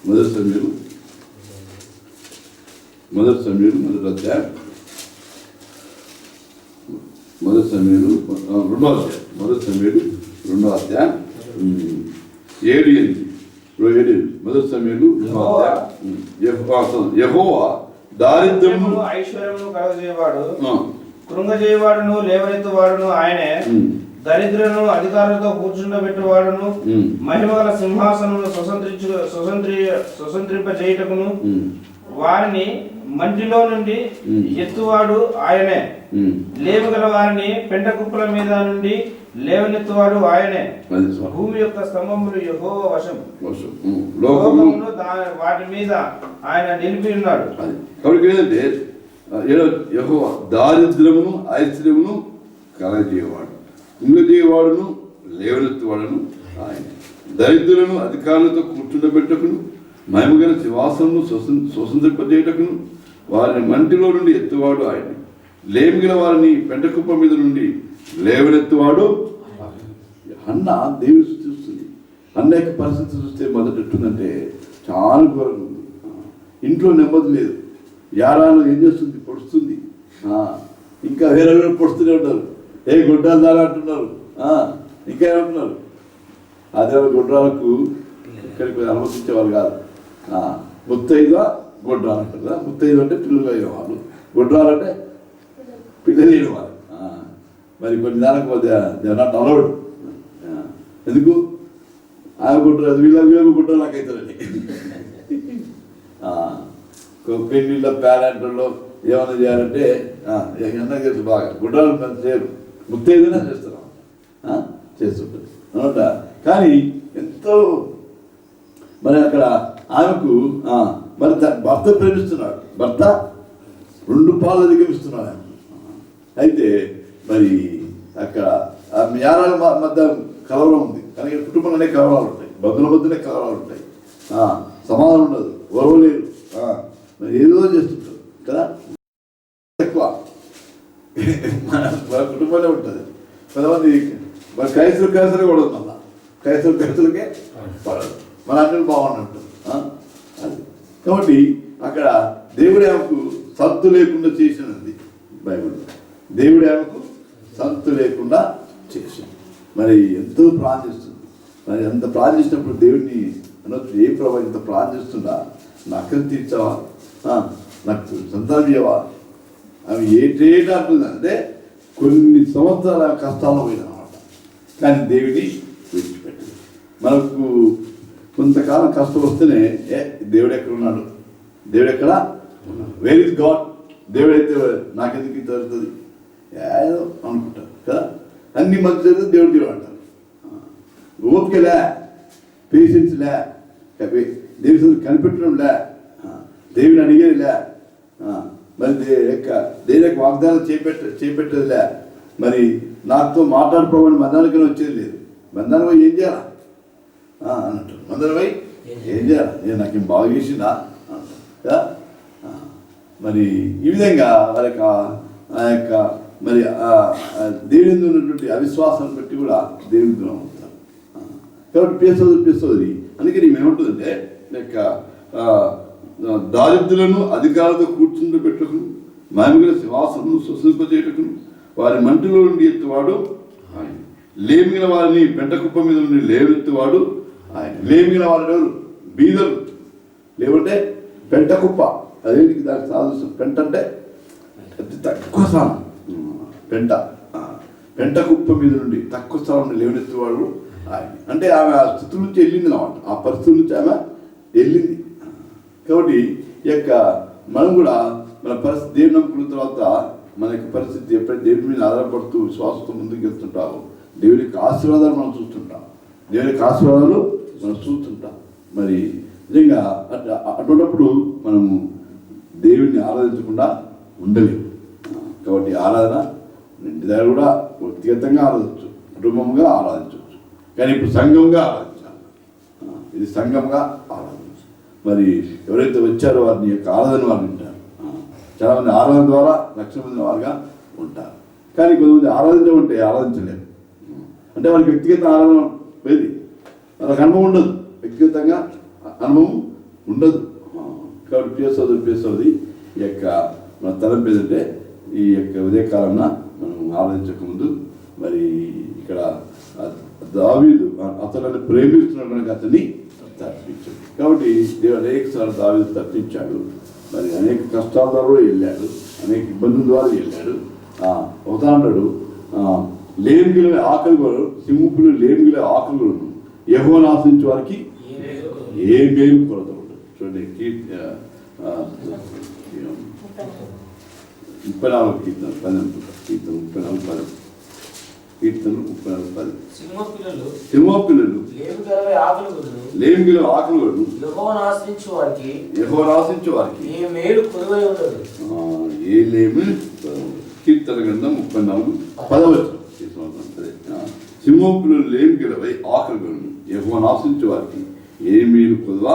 మొదటి అధ్యాయం, మొదటి సమయాలు రెండో అధ్యాయం, మొదటి సమయాలు 7-8. మొదటి సమయాలు యెహోవా దారిద్ర్యము ఐశ్వర్యమును కలగజేయవాడు, కృంగజేయవాడును, లేవనెత్తువాడును ఆయనే. దరిద్రులను అధికారులతో కూర్చుండబెట్టువాడును, మహిమగల సింహాసనమును స్వతంత్రింపజేయుటకును, వారిని మంటిలో నుండి ఎత్తువాడు ఆయనే. లేవగల వారిని పెంట కుప్పల మీద నుండి లేవనెత్తువాడు ఆయనే. భూమి యొక్క స్తంభములు యెహోవా వశం, లోకమును వాటి మీద ఆయన నిలిపి ఉన్నాడు. కాబట్టి ఏంటంటే యెహోవా దారిద్ర్యమును ఐశ్వర్యమును కలగజేయవాడు, కుంగజేయవాడును, లేవనెత్తువాడును ఆయన. దరిద్రులను అధికారులతో కూర్చుండబెట్టకును, మహిమగల సింహాసనమును స్వతంత్రింపజేయుటకును, వారిని మంటిలో నుండి ఎత్తువాడు ఆయన. లేమిగల వారిని పెంటకుప్ప మీద నుండి లేవనెత్తువాడు. అన్న దేవుడు చూస్తుంది. అన్న యొక్క పరిస్థితి చూస్తే మొదట ఎట్టుందంటే చాలా ఘోరంగా ఉంది. ఇంట్లో నెమ్మది లేదు. యారాలు ఏం చేస్తుంది? పొడుస్తుంది. ఇంకా వేరే పొడుస్తూనే ఉంటారు. ఏ గుడ్డాలు దాని అంటున్నారు, ఇంకా ఏమంటున్నారు? అదే గుడ్రాలకు ఇక్కడికి అనుమతించేవాళ్ళు కాదు. ముత్తైదుగా గుడ్రాలు అంటారు కదా. ముత్తైదు అంటే పిల్లలు అయిన వాళ్ళు, గుడ్రాలు అంటే పిల్లలు అయిన వాళ్ళు. మరి కొన్ని దానికి దేవర్ నాట్ అలౌడ్. ఎందుకు? ఆమె గుడ్రాలు వీళ్ళకి గుడ్రాలు నాకు అవుతారండి. పెళ్ళిళ్ళ పేరెంట్లో ఏమైనా చేయాలంటే ఎంత చేస్తు బాగా గుడ్రాలు చేయరు, ముత్తైదునే చేస్తున్నాం, చేస్తుంటుంది అనమాట. కానీ ఎంతో మరి అక్కడ ఆమెకు మరి భర్త ప్రేమిస్తున్నాడు, భర్త 2 పాలు అధిగమిస్తున్నాడు ఆమె. అయితే మరి అక్కడ యారాల మధ్య కలవరం ఉంది. కానీ కుటుంబంలోనే కలవరాలు ఉంటాయి, బంధువుల మధ్యనే కలవరాలు ఉంటాయి, సమాధానం ఉండదు, ఓర్వలేరు, మరి ఏదో చేస్తుంటారు కదా. ఎక్కువ మన కుటుంబంలో ఉంటుంది. కొంతమంది మరి క్రైస్తవ కూడా ఉండదు. మళ్ళీ క్రైస్తవులకే పడదు, మన అన్ని బాగున్నట్టు అది. కాబట్టి అక్కడ దేవుడు ఆమెకు సంతు లేకుండా చేసినది బైబిల్లో. దేవుడు ఆమెకు సంతు లేకుండా చేసింది. మరి ఎంతో ప్రార్థిస్తుంది. మరి అంత ప్రార్థించినప్పుడు దేవుడిని అనొచ్చు, ఏ ప్రభావం ఇంత ప్రార్థిస్తుందా, నా అక్కలు తీర్చావా, నాకు సంతానం ఇవ్వవా, అవి ఏటేటా అంటుందంటే కొన్ని సంవత్సరాల కష్టాల్లో పోయిందన్నమాట. కానీ దేవుడిని విడిచిపెట్టింది. మనకు కొంతకాలం కష్టం వస్తేనే దేవుడు ఎక్కడ ఉన్నాడు, దేవుడు ఎక్కడ ఉన్నాడు, వేర్ ఇస్ గాడ్, దేవుడైతే నాకెందుకు ఇంత జరుగుతుంది ఏదో అనుకుంటారు కదా. అన్ని మంచి జరుగుతుంది, దేవుడు దేవుడు అంటారు. ఓపికలే, పేషెన్స్ లే, దేవుడు కనిపెట్టడం లే, దేవుని అడిగేదిలే, మరి దేవుని యొక్క వాగ్దానం చేపెట్టేదిలే. మరి నాతో మాట్లాడుకోమని బంధానికైనా వచ్చేది లేదు. బంధానం పోయి ఏం చేయాలా అన్నట్టు, బంధానం పోయి ఏం చేయాలా, నేను నాకేం బాగా చేసిందా కదా. మరి ఈ విధంగా వారి యొక్క ఆ యొక్క మరి దేవుని ఉన్నటువంటి అవిశ్వాసాన్ని బట్టి కూడా దేవుని దూరం అవుతారు. కాబట్టి పేసోది అందుకని ఏమంటుందంటే యొక్క దారిద్రులను అధికారులతో కూర్చుండి పెట్టుకుని మామిగల సింహాసనము స్వసింపజేయటకును వారి మంటిలో నుండి ఎత్తువాడు ఆయన, లేమిగిన వారిని పెంట కుప్ప మీద నుండి లేవెత్తువాడు ఆయన. లేమిగిన వారు ఎవరు? బీదలు. లేవంటే పెంట కుప్ప, అదేంటికి దానికి సాదృశ్యం. పెంట అంటే అతి తక్కువ స్థానం, పెంట కుప్ప మీద నుండి తక్కువ స్థానం నుండి లేవనెత్తువాడు ఆయన. అంటే ఆమె ఆ స్థితి నుంచి వెళ్ళింది అన్నమాట, ఆ పరిస్థితి నుంచి ఆమె వెళ్ళింది. కాబట్టి ఈ యొక్క మనం కూడా మన పరిస్థితి దేవుని నమ్ముకున్న తర్వాత మన యొక్క పరిస్థితి ఎప్పుడైతే దేవుని మీద ఆధారపడుతూ విశ్వాసంతో ముందుకు వెళ్తుంటామో దేవుని యొక్క ఆశీర్వాదాలు మనం చూస్తుంటాం, దేవుని యొక్క ఆశీర్వాదాలు మనం చూస్తుంటాం. మరి నిజంగా అటువంటిప్పుడు మనము దేవుడిని ఆరాధించకుండా ఉండలేము. కాబట్టి ఆరాధన ఇంటి దగ్గర కూడా వ్యక్తిగతంగా ఆరాధించవచ్చు, కుటుంబంగా ఆరాధించవచ్చు, కానీ ఇప్పుడు సంఘంగా ఆరాధించాలి. ఇది సంఘంగా ఆరాధించు. మరి ఎవరైతే వచ్చారో వారిని యొక్క ఆరాధన వారు వింటారు. చాలామంది ఆరాధన ద్వారా లక్షల మంది వారుగా ఉంటారు. కానీ కొంతమంది ఆరాధించమంటే ఆరాధించలేరు. అంటే వారికి వ్యక్తిగత ఆరాధన లేదు, వాళ్ళకి అనుభవం ఉండదు, వ్యక్తిగతంగా అనుభవం ఉండదు. కాబట్టి పేసోది ఈ యొక్క మన తలంపు ఏదంటే ఈ యొక్క ఉదయకాలంలో మనం ఆరాధించకముందు మరి ఇక్కడ దావీదు అతను ప్రేమిస్తున్నాడు కనుక అతన్ని తప్పించాడు. కాబట్టి దేవుడు అనేకసార్లు దావీదు తప్పించాడు. మరి అనేక కష్టాల ద్వారా వెళ్ళాడు, అనేక ఇబ్బందుల ద్వారా వెళ్ళాడు. అవుతా అంటాడు, లేమిగిల ఆకలి కూడా సింహపులు లేమిగిల ఆకలి కూడా యెహోవాను ఆశ్రయించే వారికి ఏ మేలు కొరత ఉండదు. చూడండి 34 కీర్తన 10 కీర్తనలు 34 సింహపిల్లలు లేమిగిల ఆకలి కూడా యెహోవాను ఆశ్రయించే వారికి ఏ లేమి కీర్తన గ్రంథం 34:10 సింహపులు లేమిగిలవై ఆకలి కొను యెహోవాను ఆశ్రయించే వారికి ఏ మేలు కొదవ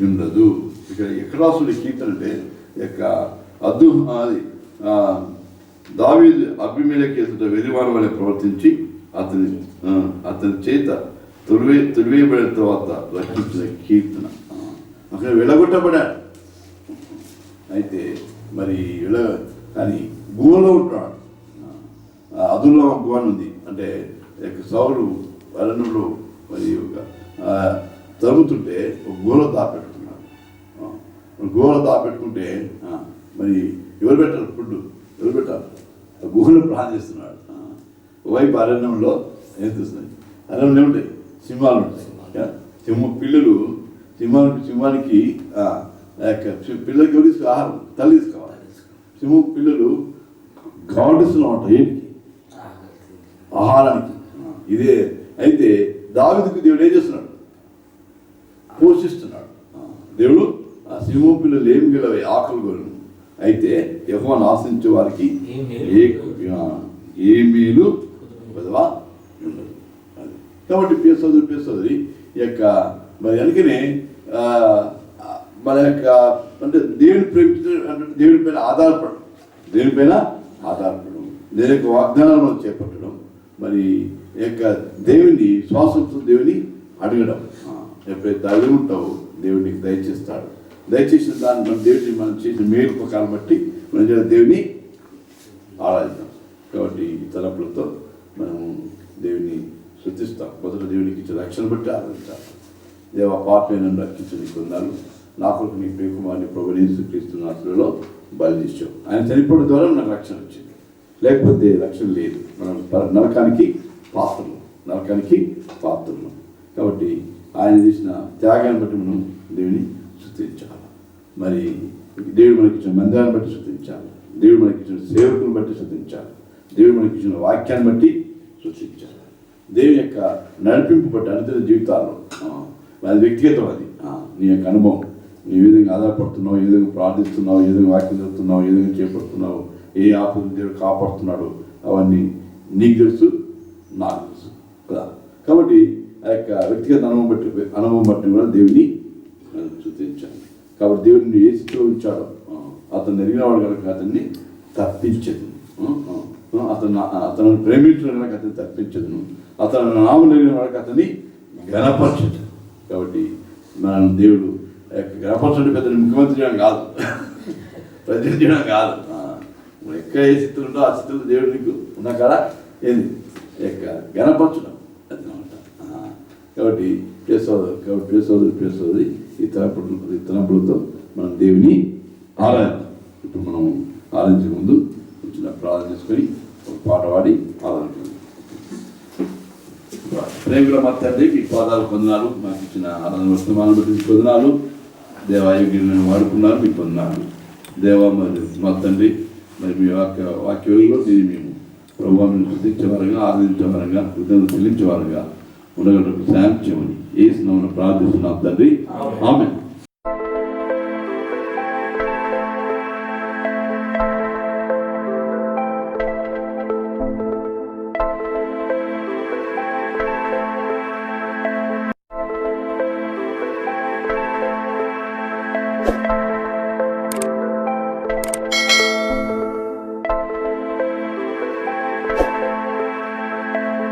ఉండదు. ఇక్కడ ఎక్కడ రాసుడు కీర్తన అంటే యొక్క అది దావీదు అబీమెలెకు ఎదుట వెర్రివాని వలె ప్రవర్తించి అతని చేత తొలివేయబడిన తర్వాత రక్షించిన కీర్తన. అక్కడ వెలగొట్టబడాడు. అయితే మరి కానీ గుహలో ఉంటాడు. అదుల్లో ఒక గుహ ఉంది. అంటే సౌలు అరణ్యంలో మరి తరుగుతుంటే ఒక గుహలో దాపెట్టుకున్నాడు. గుహలో దాపెట్టుకుంటే మరి ఎవరు పెట్టారు ఫుడ్, ఎవరు పెట్టారు? గుహలో ప్రాణం చేస్తున్నాడు. ఒకవైపు అరణ్యంలో ఏం చూస్తున్నాయి, అరణ్యంలో ఏముంటాయి? సింహాలు ఉంటాయి. సింహానికి పిల్లలకి ఎవరు తీసుకు ఆహారం తల్లి తీసుకోవాలి. సింహం పిల్లలు గాడిస్తున్నాం అంట ఏంటి? ఆహారానికి. ఇదే అయితే దావీదుకు దేవుడు ఏం చేస్తున్నాడు? పోషిస్తున్నాడు. దేవుడు ఆ సింహం పిల్లలు ఏమి గెలవే ఆకలి గొర్రెలు. అయితే యెహోవాను ఆశ్రయించే వారికి ఏ మేలు వదవా ఉండదు. కాబట్టి పేసోదరి ఈ యొక్క మరి అందుకనే మన యొక్క అంటే దేవుని ప్రేమించడం అంటే దేవుని పైన ఆధారపడడం, దేవుని యొక్క వాగ్దానాలను చేపట్టడం. మరి యొక్క దేవుని శ్వాసంతో దేవుని అడగడం. ఎప్పుడైతే అడిగి ఉంటావో దేవునికి దయచేస్తాడు. దయచేసిన దాన్ని మన దేవుడిని మనం చేసిన మేలు ప్రకారం బట్టి మనం దేవుని ఆరాధిస్తాం. కాబట్టి ఈ తలపులతో మనం దేవుని స్తుతిస్తాం. మొదట దేవునికి ఇచ్చిన రక్షణ బట్టి ఆరాధించాలి. దేవ పాపే నన్ను రక్షించని కొన్నాను, నా కొరకు నీ ప్రియకుమారిని ప్రభుని యేసుక్రీస్తు నామములో బలి ఇచ్చావు. ఆయన చనిపోవడం ద్వారా నాకు రక్షణ వచ్చింది, లేకపోతే రక్షణ లేదు. మనం నరకానికి పాత్రలు. కాబట్టి ఆయన చేసిన త్యాగాన్ని బట్టి మనం దేవుని స్తుతించాలి. మరి దేవుడు మనకి ఇచ్చిన మందిరాన్ని బట్టి స్తుతించాలి, దేవుడు మనకి ఇచ్చిన సేవకుని బట్టి స్తుతించాలి, దేవుడు మనకి ఇచ్చిన వాక్యాన్ని బట్టి స్తుతించాలి. దేవుని యొక్క నడిపింపు బట్టి అనుదిన జీవితాల్లో అది వ్యక్తిగతం. అది నీ యొక్క అనుభవం, నీ ఏ విధంగా ఆధారపడుతున్నావు, ఏ విధంగా ప్రార్థిస్తున్నావు, ఏ విధంగా వాక్యం చదువుతున్నావు, ఏ విధంగా చేపడుతున్నావు, ఏ ఆపద దేవుడు కాపాడుతున్నాడు, అవన్నీ నీకు తెలుసు, నాకు తెలుసు కదా. కాబట్టి ఆ యొక్క వ్యక్తిగత అనుభవం బట్టి కూడా దేవుని స్తుతించాలి. కాబట్టి దేవుడిని ఏ స్థితిలో ఉంచాడో అతను ఎరిగినవాడు కనుక అతన్ని తప్పించదు, అతను ప్రేమించిన కనుక అతన్ని తప్పించదును, అతను నామం ఎరిగిన వాడికి అతన్ని గణపరచదు. కాబట్టి మనం దేవుడు గణపరచడం పెద్ద ముఖ్యమంత్రి చేయడం కాదు, ప్రజలు చేయడం కాదు. ఎక్కడ ఏ స్థితిలో ఉంటో ఆ స్థితిలో దేవుడు నీకు ఉన్న కాడ ఏంది గణపరచడం అది అనమాట. కాబట్టి ప్రియసోదరి ఈ తలంపులతో మనం దేవుని ఆరాధిద్దాం. ఇప్పుడు మనం ఆరాధించే ముందు చిన్న ప్రార్థన చేసుకొని ఒక పాట పాడి ఆరాధించాం. ప్రేమల మా తండ్రి, మీ పాదాలు పొందనాలు, మాకు ఇచ్చిన ఆరాధన వర్తమానం బట్టి పొందనాలు. దేవాయోగ్యులను వాడుకున్నారు, మీకు పొందనాలు. దేవా మరి మా తండ్రి, మరి మీ వాక్యంలో దీన్ని మేము ప్రభుత్వాన్ని స్తుతించేవారుగా, ఆరాధించేవారుగా, కృతజ్ఞతలు చెల్లించేవారుగా ఉండగలకు సాయం చేయమని యేసు నామమున ప్రార్థిస్తున్నాం తండ్రి. ఆమేన్.